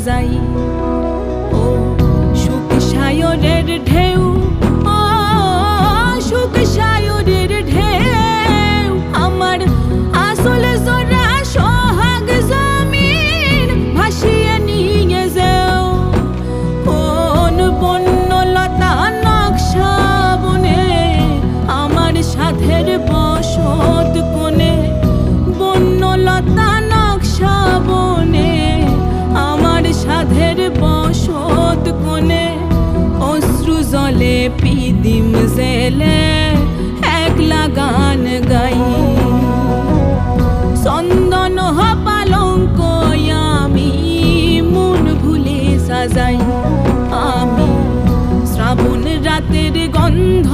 সাজাই। ও সুখ সায়রের ঢেউ, ও সুখ সায়রের ঢেউ, আমার আসল জোড়া সোহাগ জমিন ভাসিয়ে নিয়ে যাও। কোন বন্যলতা নকশা বনে আমার সাধের বসত কোণে, বন্যলতা নকশা বনে আমার সাধের বসত কোণে। অশ্রু জলে পিদিম জেলে একলা গান গাই। চন্দন পালঙ্ক আমি মন ভুলে সাজাই। আমি শ্রাবণ রাতের গন্ধ